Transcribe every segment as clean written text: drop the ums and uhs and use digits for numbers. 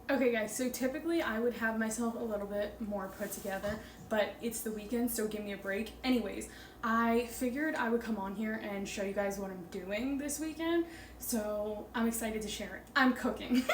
Okay guys, so typically I would have myself a little bit more put together, but it's the weekend, so give me a break. Anyways, I figured I would come on here and show you guys what I'm doing this weekend, so I'm excited to share it. I'm cooking.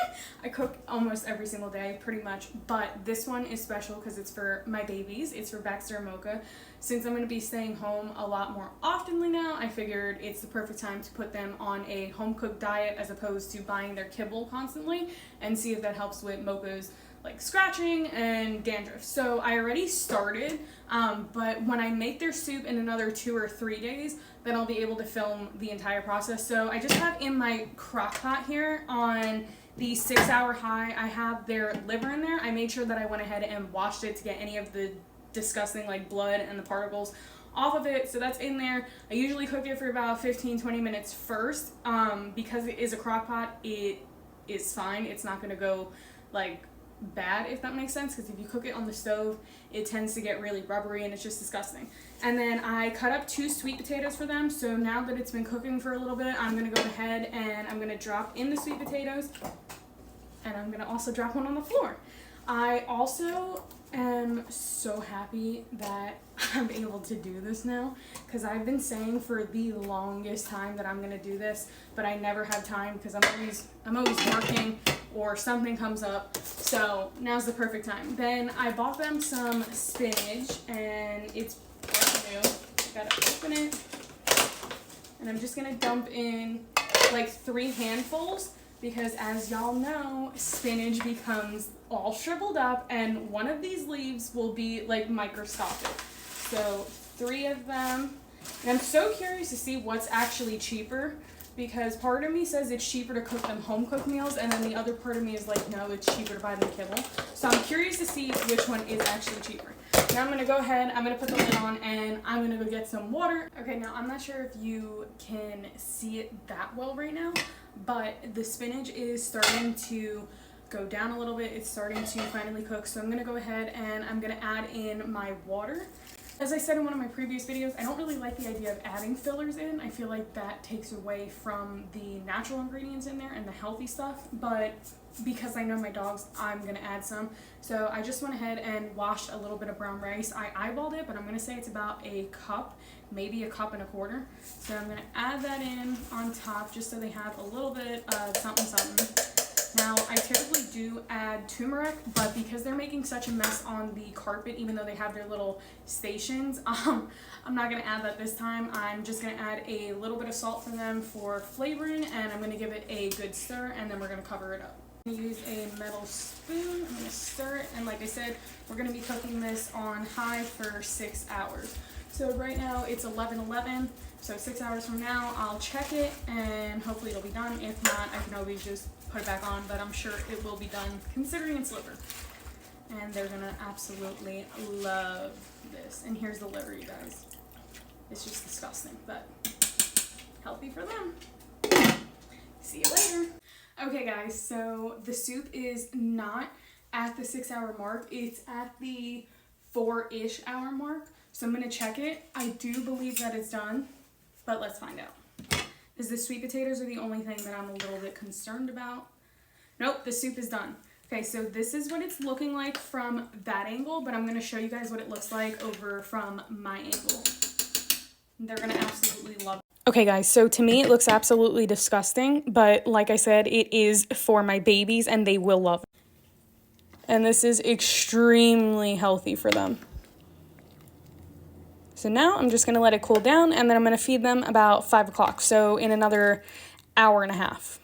I cook almost every single day, pretty much, but this one is special because it's for my babies. It's for Baxter and Mocha. Since I'm going to be staying home a lot more oftenly now, I figured it's the perfect time to put them on a home-cooked diet as opposed to buying their kibble constantly, and see if that helps with Mocha's like scratching and dandruff. So I already started, but when I make their soup in another 2 or 3 days, then I'll be able to film the entire process. So I just have in my crock pot here on the 6-hour high, I have their liver in there. I made sure that I went ahead and washed it to get any of the disgusting like blood and the particles off of it, so that's in there. I usually cook it for about 15-20 minutes first. Because it is a crock pot, it is fine. It's not going to go like bad, if that makes sense, because if you cook it on the stove, it tends to get really rubbery and it's just disgusting. And then I cut up 2 sweet potatoes for them, so now that it's been cooking for a little bit, I'm going to go ahead and I'm going to drop in the sweet potatoes, and I'm going to also drop one on the floor. I also am so happy that I'm able to do this now, because I've been saying for the longest time that I'm going to do this, but I never have time because I'm always working or something comes up. So now's the perfect time. Then I bought them some spinach, and it's brand new. Gotta open it, and I'm just gonna dump in like 3 handfuls, because as y'all know, spinach becomes all shriveled up and one of these leaves will be like microscopic. So 3 of them. And I'm so curious to see what's actually cheaper, because part of me says it's cheaper to cook them home cooked meals, and then the other part of me is like, no, it's cheaper to buy them kibble. So I'm curious to see which one is actually cheaper. Now I'm going to go ahead, I'm going to put the lid on, and I'm going to go get some water. Okay, now I'm not sure if you can see it that well right now, but the spinach is starting to go down a little bit. It's starting to finally cook, so I'm going to go ahead and I'm going to add in my water. As I said in one of my previous videos, I don't really like the idea of adding fillers in. I feel like that takes away from the natural ingredients in there and the healthy stuff, but because I know my dogs, I'm going to add some. So I just went ahead and washed a little bit of brown rice. I eyeballed it, but I'm going to say it's about a cup, maybe a cup and a quarter. So I'm going to add that in on top just so they have a little bit of something something. Now, I typically do add turmeric, but because they're making such a mess on the carpet, even though they have their little stations, I'm not going to add that this time. I'm just going to add a little bit of salt for them for flavoring, and I'm going to give it a good stir, and then we're going to cover it up. I'm going to use a metal spoon. I'm going to stir it, and like I said, we're going to be cooking this on high for 6 hours. So right now it's 11:11, so 6 hours from now I'll check it, and hopefully it'll be done. If not, I can always just put it back on, but I'm sure it will be done considering it's liver. And they're gonna absolutely love this. And here's the liver, you guys. It's just disgusting, but healthy for them. See you later. Okay guys, so the soup is not at the 6 hour mark. It's at the 4-ish hour mark. So I'm gonna check it. I do believe that it's done, but let's find out. Because the sweet potatoes are the only thing that I'm a little bit concerned about. Nope, the soup is done. Okay, so this is what it's looking like from that angle, but I'm going to show you guys what it looks like over from my angle. They're going to absolutely love it. Okay, guys, so to me it looks absolutely disgusting, but like I said, it is for my babies and they will love it. And this is extremely healthy for them. So now I'm just going to let it cool down, and then I'm going to feed them about 5 o'clock, so in another hour and a half.